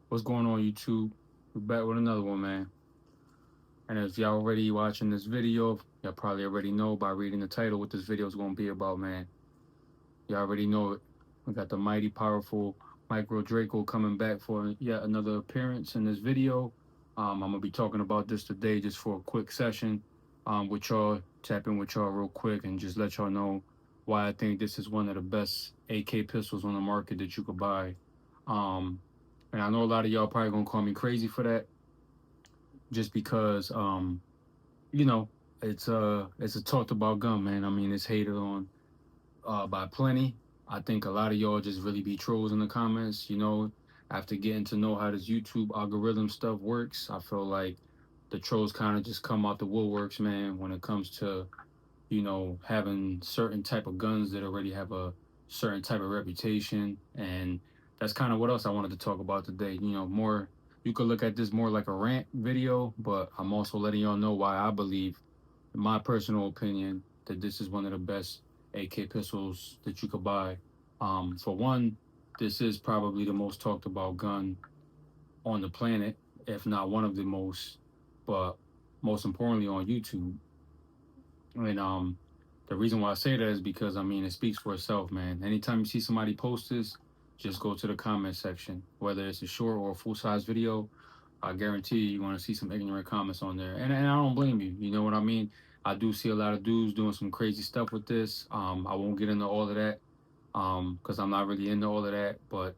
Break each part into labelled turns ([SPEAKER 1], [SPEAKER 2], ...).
[SPEAKER 1] What's going on, YouTube? We're back with another one, man. And if y'all already watching this video, y'all probably already know by reading the title what this video is going to be about, man. Y'all already know it. We got the mighty, powerful Micro Draco coming back for yet another appearance in this video. I'm going to be talking about this today just for a quick session with y'all, tap in with y'all real quick and just let y'all know why I think this is one of the best AK pistols on the market that you could buy. And I know a lot of y'all probably gonna call me crazy for that, just because you know, it's a talked about gun, man. I mean, it's hated on by plenty. I think a lot of y'all just really be trolls in the comments, after getting to know how this YouTube algorithm stuff works. I feel like the trolls kind of just come out the woodworks, man, when it comes to, having certain type of guns that already have a certain type of reputation. And that's kind of what else I wanted to talk about today. More, you could look at this more like a rant video, but I'm also letting y'all know why I believe, in my personal opinion, that this is one of the best AK pistols that you could buy. For one, this is probably the most talked about gun on the planet, if not one of the most, but most importantly on YouTube. And the reason why I say that is because I mean it speaks for itself, man. Anytime you see somebody post this, just go to the comment section, whether it's a short or a full size video. I guarantee you're going to see some ignorant comments on there, and I don't blame you. You know what I mean? I do see a lot of dudes doing some crazy stuff with this. I won't get into all of that, because I'm not really into all of that. But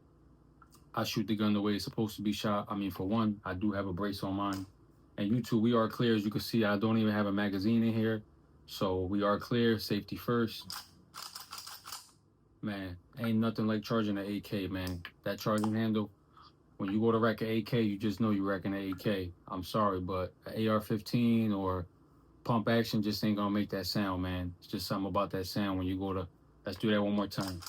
[SPEAKER 1] I shoot the gun the way it's supposed to be shot. I mean, for one, I do have a brace on mine. And YouTube, we are clear. As you can see, I don't even have a magazine in here. So we are clear, safety first. Man, ain't nothing like charging an AK, man. That charging handle, when you go to wreck an AK, you just know you're wrecking an AK. I'm sorry, but an AR-15 or pump action just ain't gonna make that sound, man. It's just something about that sound when you go to, let's do that one more time.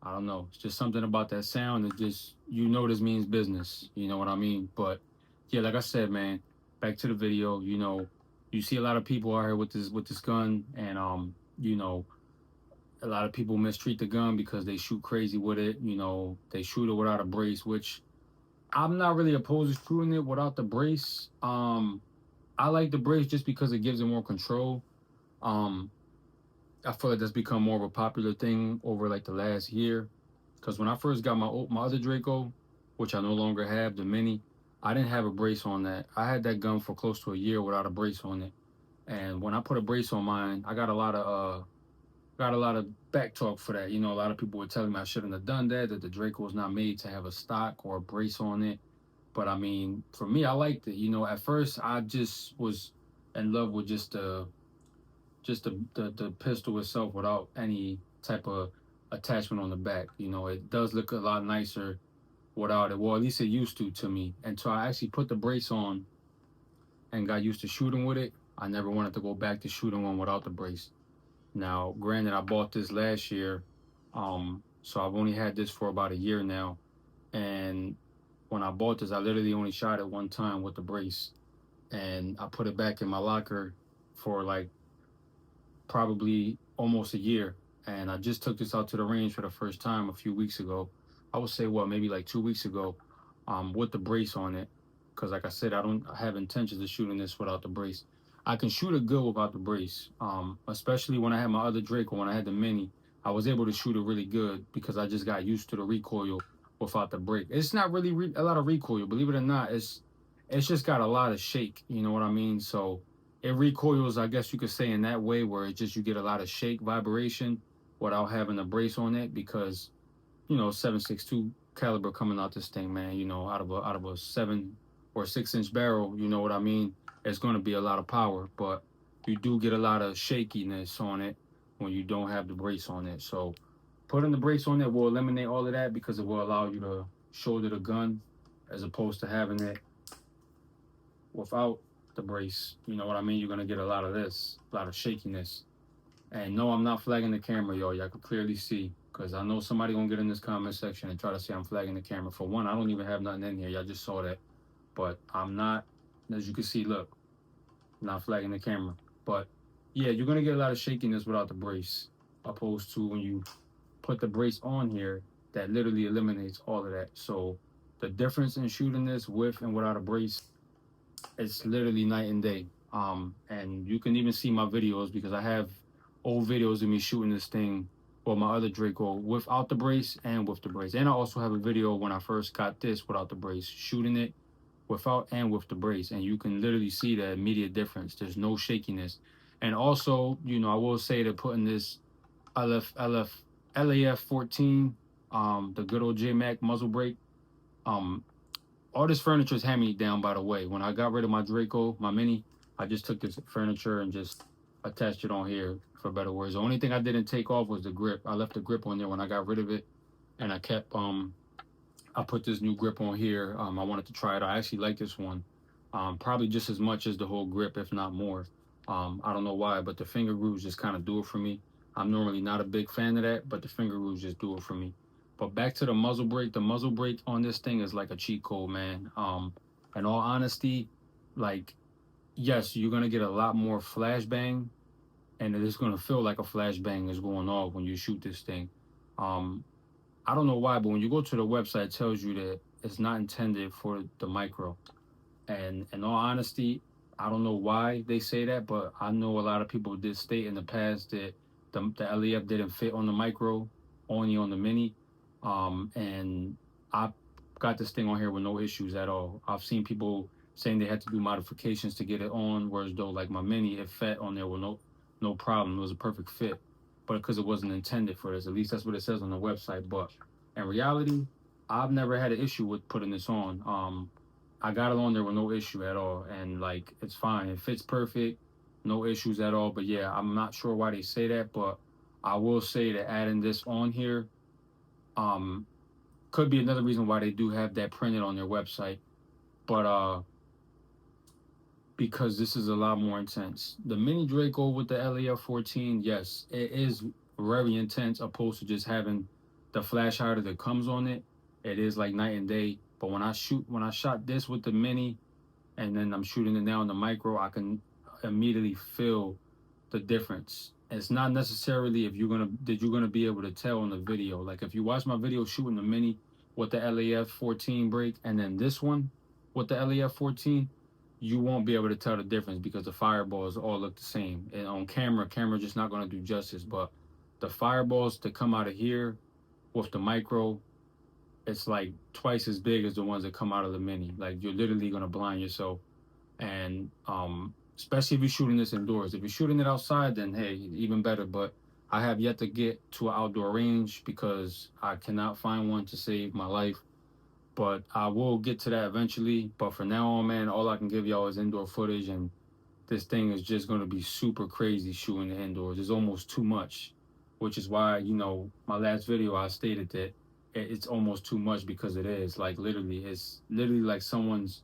[SPEAKER 1] I don't know. It's just something about that sound that just, this means business. You know what I mean? But yeah, like I said, man, back to the video, you see a lot of people out here with this gun, and a lot of people mistreat the gun because they shoot crazy with it. They shoot it without a brace, which I'm not really opposed to shooting it without the brace. I like the brace just because it gives it more control. Um, I feel like that's become more of a popular thing over like the last year. Because when I first got my other Draco, which I no longer have, the Mini, I didn't have a brace on that. I had that gun for close to a year without a brace on it. And when I put a brace on mine, I got a lot of back talk for that. A lot of people were telling me I shouldn't have done that, that the Draco was not made to have a stock or a brace on it. But I mean, for me, I liked it. At first I just was in love with just the pistol itself without any type of attachment on the back. It does look a lot nicer without it. Well, at least it used to me. Until I actually put the brace on and got used to shooting with it, I never wanted to go back to shooting one without the brace. Now, granted, I bought this last year, so I've only had this for about a year now. And when I bought this, I literally only shot it one time with the brace, and I put it back in my locker for like probably almost a year. And I just took this out to the range for the first time a few weeks ago. I would say maybe like 2 weeks ago, with the brace on it. Because like I said, I don't have intentions of shooting this without the brace. I can shoot it good without the brace, especially when I had my other Draco, when I had the Mini. I was able to shoot it really good because I just got used to the recoil without the brake. It's not really a lot of recoil, believe it or not. It's just got a lot of shake, you know what I mean? So it recoils, I guess you could say, in that way, where it just, you get a lot of shake vibration without having a brace on it, because 7.62 caliber coming out this thing, man. Out of a 7 or 6 inch barrel, you know what I mean. It's going to be a lot of power, but you do get a lot of shakiness on it when you don't have the brace on it. So putting the brace on it will eliminate all of that, because it will allow you to shoulder the gun as opposed to having it without the brace. You know what I mean? You're going to get a lot of this, a lot of shakiness. And no, I'm not flagging the camera, y'all can clearly see, because I know somebody gonna get in this comment section and try to say I'm flagging the camera. For one, I don't even have nothing in here. Y'all just saw that. But I'm not, as you can see, look, not flagging the camera. But yeah, you're gonna get a lot of shakiness without the brace, opposed to when you put the brace on here, that literally eliminates all of that. So The difference in shooting this with and without a brace, it's literally night and day. And you can even see my videos because I have old videos of me shooting this thing or my other Draco without the brace and with the brace. And I also have a video when I first got this without the brace, shooting it without and with the brace. And you can literally see the immediate difference. There's no shakiness. And also, I will say that putting this LAF 14, the good old J Mac muzzle brake, um, all this furniture is hand me down, by the way. When I got rid of my Draco, my Mini, I just took this furniture and just attached it on here, for better words. The only thing I didn't take off was the grip. I left the grip on there when I got rid of it, and I put this new grip on here. I wanted to try it. I actually like this one, probably just as much as the whole grip, if not more. I don't know why, but the finger grooves just kind of do it for me. I'm normally not a big fan of that, but the finger grooves just do it for me. But back to the muzzle brake. The muzzle brake on this thing is like a cheat code, man. In all honesty, like, yes, you're gonna get a lot more flashbang, and it is gonna feel like a flashbang is going off when you shoot this thing. Um, I don't know why, but when you go to the website, it tells you that it's not intended for the micro. And in all honesty, I don't know why they say that, but I know a lot of people did state in the past that the LEF didn't fit on the micro, only on the mini. And I got this thing on here with no issues at all. I've seen people saying they had to do modifications to get it on, whereas though like my mini, it fit on there with no problem. It was a perfect fit, but because it wasn't intended for this, at least that's what it says on the website. But in reality, I've never had an issue with putting this on. I got it on there with no issue at all, and like it's fine. It fits perfect, no issues at all. But yeah, I'm not sure why they say that, but I will say that adding this on here, um, could be another reason why they do have that printed on their website. But because this is a lot more intense. The mini Draco with the LAF 14, yes, it is very intense opposed to just having the flash hider that comes on it. It is like night and day. But when I shot this with the mini and then I'm shooting it now in the micro, I can immediately feel the difference. It's not necessarily if you're gonna be able to tell in the video. Like if you watch my video shooting the mini with the LAF 14 brake and then this one with the LAF 14, you won't be able to tell the difference because the fireballs all look the same. And on camera just not gonna do justice. But the fireballs that come out of here with the micro, it's like twice as big as the ones that come out of the mini. Like you're literally gonna blind yourself. And especially if you're shooting this indoors. If you're shooting it outside, then hey, even better. But I have yet to get to an outdoor range because I cannot find one to save my life. But I will get to that eventually. But for now on, man, all I can give y'all is indoor footage, and this thing is just going to be super crazy shooting it indoors. It's almost too much, which is why, my last video I stated that it's almost too much because it is. Like literally, it's literally like someone's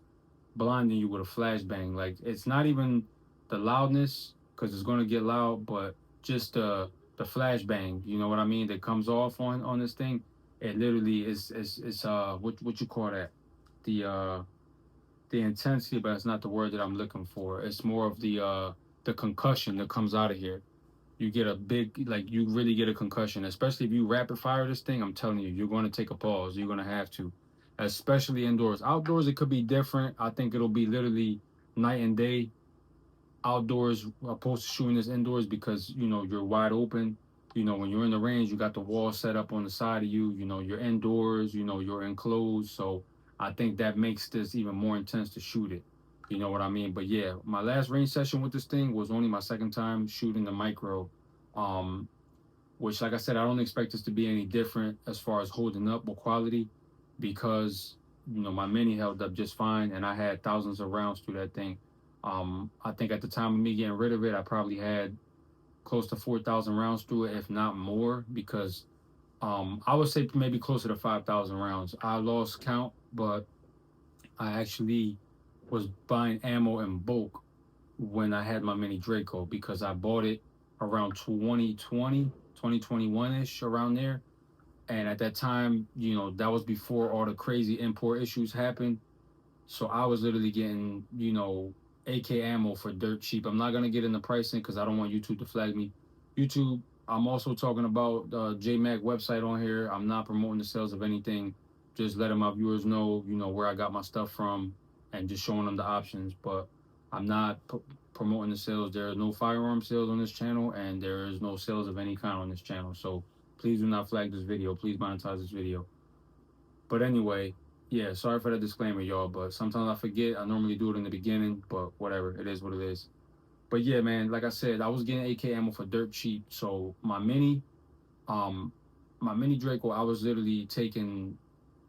[SPEAKER 1] blinding you with a flashbang. Like it's not even the loudness because it's going to get loud, but just the flashbang. You know what I mean? That comes off on this thing. It literally is what you call that? The intensity, but it's not the word that I'm looking for. It's more of the concussion that comes out of here. You get a big, like you really get a concussion, especially if you rapid fire this thing. I'm telling you, you're going to take a pause. You're going to have to, especially indoors. Outdoors, it could be different. I think it'll be literally night and day. Outdoors, opposed to shooting this indoors because you're wide open. When you're in the range, you got the wall set up on the side of you. You're indoors. You're enclosed. So I think that makes this even more intense to shoot it. You know what I mean? But yeah, my last range session with this thing was only my second time shooting the micro, um, which, like I said, I don't expect this to be any different as far as holding up with quality because, my mini held up just fine and I had thousands of rounds through that thing. I think at the time of me getting rid of it, I probably had close to 4,000 rounds through it, if not more, because I would say maybe closer to 5,000 rounds. I lost count, but I actually was buying ammo in bulk when I had my mini Draco because I bought it around 2021-ish, around there. And at that time, that was before all the crazy import issues happened. So I was literally getting, AK ammo for dirt cheap. I'm not gonna get into pricing because I don't want YouTube to flag me. YouTube, I'm also talking about the JMac website on here. I'm not promoting the sales of anything just letting my viewers know, where I got my stuff from, and just showing them the options. But I'm not promoting the sales. There are no firearm sales on this channel, and there is no sales of any kind on this channel. So please do not flag this video. Please monetize this video. But anyway, yeah, sorry for the disclaimer, y'all. But sometimes I forget. I normally do it in the beginning, but whatever. It is what it is. But yeah, man, like I said, I was getting AK ammo for dirt cheap. So um, my mini Draco, I was literally taking,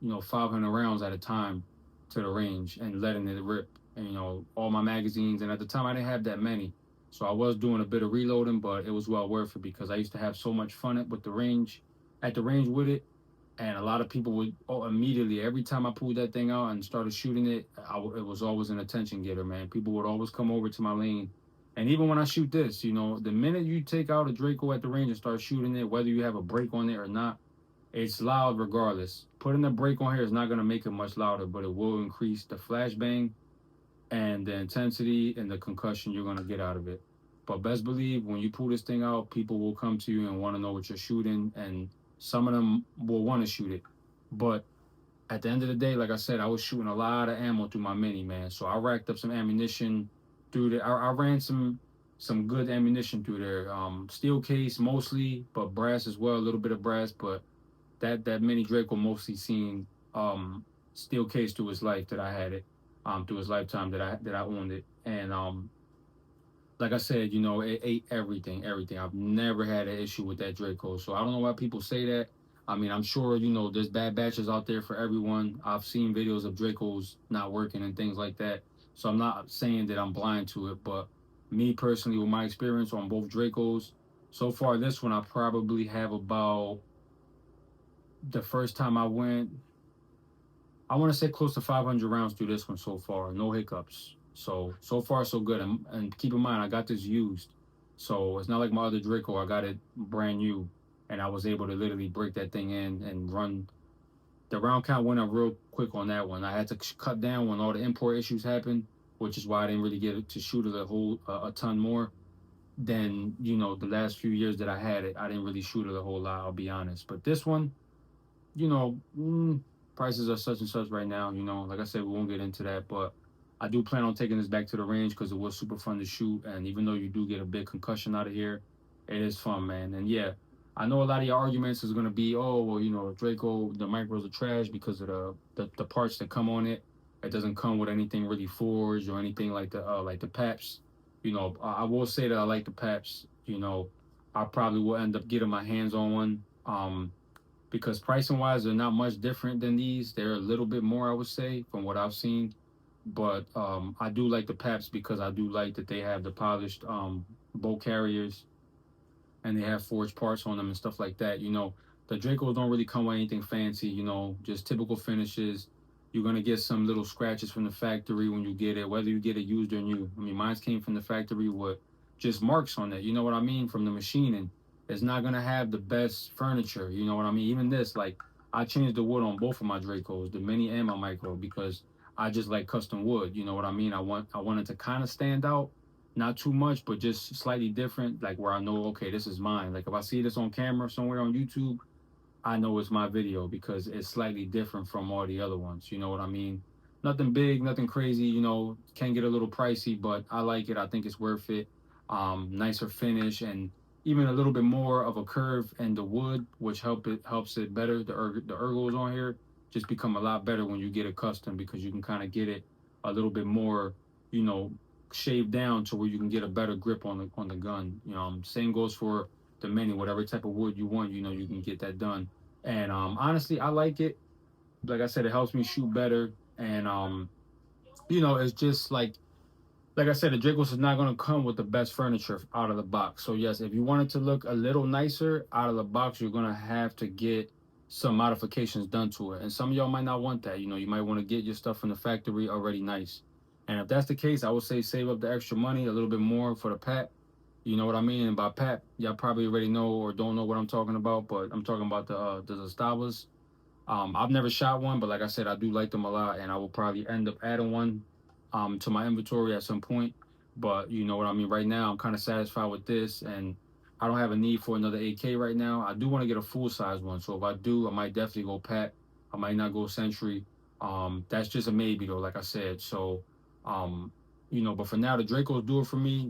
[SPEAKER 1] 500 rounds at a time to the range and letting it rip. And all my magazines. And at the time, I didn't have that many, so I was doing a bit of reloading, but it was well worth it because I used to have so much fun with the range, at the range with it. And a lot of people would immediately, every time I pulled that thing out and started shooting it, it was always an attention getter, man. People would always come over to my lane. And even when I shoot this, the minute you take out a Draco at the range and start shooting it, whether you have a break on it or not, it's loud regardless. Putting a break on here is not going to make it much louder, but it will increase the flashbang and the intensity and the concussion you're going to get out of it. But best believe when you pull this thing out, people will come to you and want to know what you're shooting, and some of them will want to shoot it. But at the end of the day, like I said, I was shooting a lot of ammo through my mini, man. So I racked up some ammunition through there. I ran some good ammunition through there. Steel case mostly, but brass as well, a little bit of brass. But that mini Draco mostly seen steel case through his life that I had it, through his lifetime that I owned it. And like I said, it ate everything, everything. I've never had an issue with that Draco. So I don't know why people say that. I mean, I'm sure, there's bad batches out there for everyone. I've seen videos of Dracos not working and things like that. So I'm not saying that I'm blind to it, but me personally, with my experience on both Dracos, so far this one I probably have about, the first time I went, I want to say close to 500 rounds through this one so far. No hiccups. So far so good. And keep in mind, I got this used, so it's not like my other Draco. I got it brand new, and I was able to literally break that thing in and run. The round count went up real quick on that one. I had to cut down when all the import issues happened, which is why I didn't really get to shoot it a ton more than the last few years that I had it. I didn't really shoot it a whole lot. I'll be honest. But this one, you know, mm, prices are such and such right now. Like I said, we won't get into that, but I do plan on taking this back to the range because it was super fun to shoot. And even though you do get a big concussion out of here, it is fun, man. And yeah, I know a lot of your arguments is gonna be, oh, well, Draco, the micros are trash because of the parts that come on it. It doesn't come with anything really forged or anything like the Paps. I will say that I like the Paps. I probably will end up getting my hands on one. Because pricing wise, they're not much different than these. They're a little bit more, I would say, from what I've seen. But I do like the Paps because I do like that they have the polished bolt carriers and they have forged parts on them and stuff like that. The Dracos don't really come with anything fancy, just typical finishes. You're gonna get some little scratches from the factory when you get it, whether you get it used or new. I mean, mine came from the factory with just marks on it. You know what I mean? From the machining. It's not gonna have the best furniture. You know what I mean? Even this, like, I changed the wood on both of my Dracos, the mini and my micro, because I just like custom wood. You know what I mean? I wanted to kind of stand out, not too much, but just slightly different, like where I know, okay, this is mine. Like if I see this on camera somewhere on YouTube, I know it's my video because it's slightly different from all the other ones. You know what I mean? Nothing big, nothing crazy. Can get a little pricey, but I like it. I think it's worth it. Nicer finish and even a little bit more of a curve in the wood, which helps it better. The ergos on here just become a lot better when you get it custom because you can kind of get it a little bit more, you know, shaved down to where you can get a better grip on the gun. Same goes for the mini, whatever type of wood you want, you can get that done. And honestly, I like it. Like I said, it helps me shoot better. And it's just like I said, the Dracos is not going to come with the best furniture out of the box. So yes, if you want it to look a little nicer out of the box, you're going to have to get some modifications done to it. And some of y'all might not want that. You might want to get your stuff from the factory already nice. And if that's the case, I would say save up the extra money, a little bit more for the PAP. You know what I mean? And by PAP, y'all probably already know or don't know what I'm talking about, but I'm talking about the Zastavas. I've never shot one, but like I said, I do like them a lot, and I will probably end up adding one to my inventory at some point. But you know what I mean? Right now, I'm kind of satisfied with this, and I don't have a need for another AK right now. I do want to get a full size one, so if I do, I might definitely go PAP. I might not go Century. That's just a maybe though, like I said. So, um, but for now, the Dracos do it for me.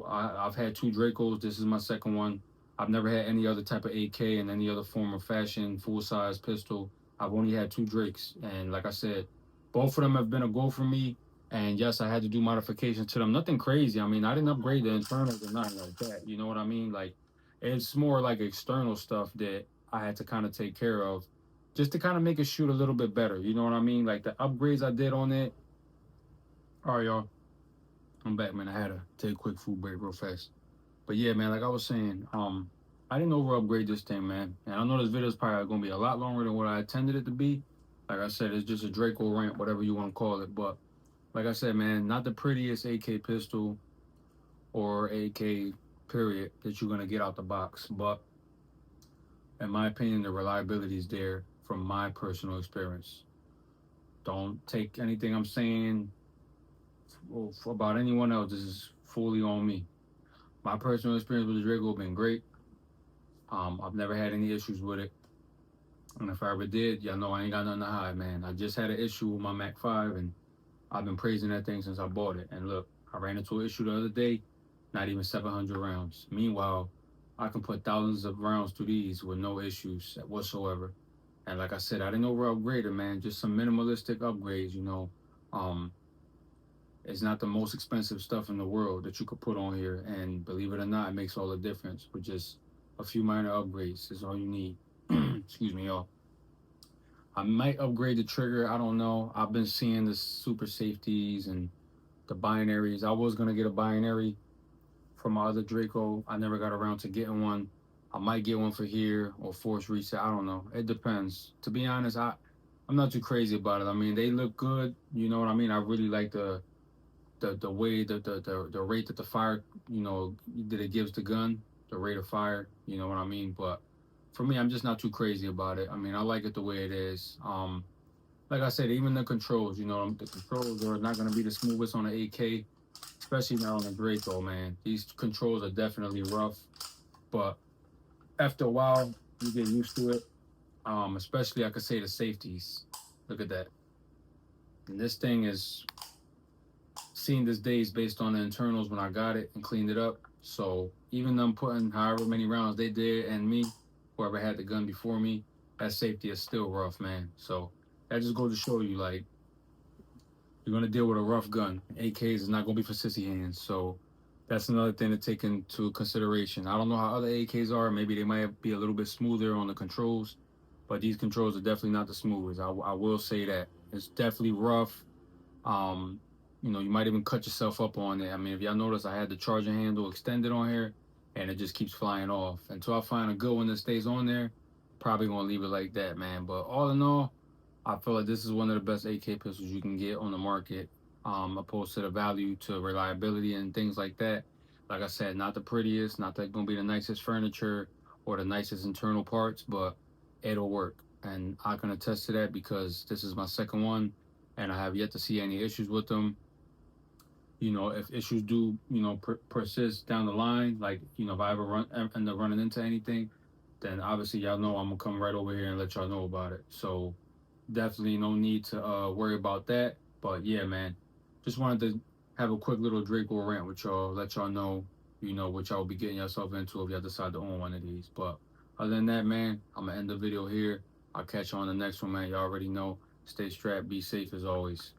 [SPEAKER 1] I've had two Dracos. This is my second one. I've never had any other type of AK in any other form of fashion, full size pistol. I've only had two Drakes, and like I said, both of them have been a go for me. And yes, I had to do modifications to them. Nothing crazy. I mean, I didn't upgrade the internals or nothing like that. You know what I mean? Like, it's more like external stuff that I had to kind of take care of just to kind of make it shoot a little bit better. You know what I mean? Like the upgrades I did on it. All right, y'all. I'm back, man. I had to take a quick food break real fast. But yeah, man, like I was saying, I didn't over upgrade this thing, man. And I know this video is probably gonna be a lot longer than what I intended it to be. Like I said, it's just a Draco rant, whatever you want to call it. But like I said, man, not the prettiest AK pistol or AK period that you're gonna get out the box. But in my opinion, the reliability is there from my personal experience. Don't take anything I'm saying about anyone else. This is fully on me. My personal experience with the Draco has been great. I've never had any issues with it. And if I ever did, y'all know I ain't got nothing to hide, man. I just had an issue with my Mac 5, and I've been praising that thing since I bought it. And look, I ran into an issue the other day, not even 700 rounds. Meanwhile, I can put thousands of rounds through these with no issues whatsoever. And like I said, I didn't over upgrade it, man. Just some minimalistic upgrades. Um, it's not the most expensive stuff in the world that you could put on here, and believe it or not, it makes all the difference with just a few minor upgrades. Is all you need. Excuse me, y'all. I might upgrade the trigger. I don't know. I've been seeing the super safeties and the binaries. I was gonna get a binary for my other Draco. I never got around to getting one. I might get one for here or force reset. I don't know. It depends. To be honest, I'm not too crazy about it. I mean, they look good. You know what I mean? I really like the way the rate that the fire that it gives the gun, the rate of fire. You know what I mean? But for me, I'm just not too crazy about it. I mean, I like it the way it is. Like I said, even the controls. The controls are not going to be the smoothest on the AK, especially now on the Draco, man. These controls are definitely rough, but after a while, you get used to it. Especially I could say the safeties. Look at that. And this thing is seen this days based on the internals when I got it and cleaned it up. So even them putting however many rounds they did and me, whoever had the gun before me, that safety is still rough, man. So that just goes to show you, like, you're gonna deal with a rough gun. AKs is not gonna be for sissy hands. So that's another thing to take into consideration. I don't know how other AKs are. Maybe they might be a little bit smoother on the controls, but these controls are definitely not the smoothest. I will say that it's definitely rough. Um, you might even cut yourself up on it. I mean, if y'all notice, I had the charging handle extended on here, and it just keeps flying off. Until I find a good one that stays on there, probably gonna leave it like that, man. But all in all, I feel like this is one of the best AK pistols you can get on the market. Opposed to the value to reliability and things like that. Like I said, not the prettiest, not that gonna be the nicest furniture or the nicest internal parts, but it'll work. And I can attest to that because this is my second one, and I have yet to see any issues with them. If issues do, persist down the line, like, if I ever end up running into anything, then obviously y'all know I'm gonna come right over here and let y'all know about it. So definitely no need to worry about that. But yeah, man, just wanted to have a quick little Draco rant with y'all, let y'all know, what y'all be getting yourself into if y'all decide to own one of these. But other than that, man, I'm gonna end the video here. I'll catch you on the next one, man. Y'all already know. Stay strapped, be safe as always.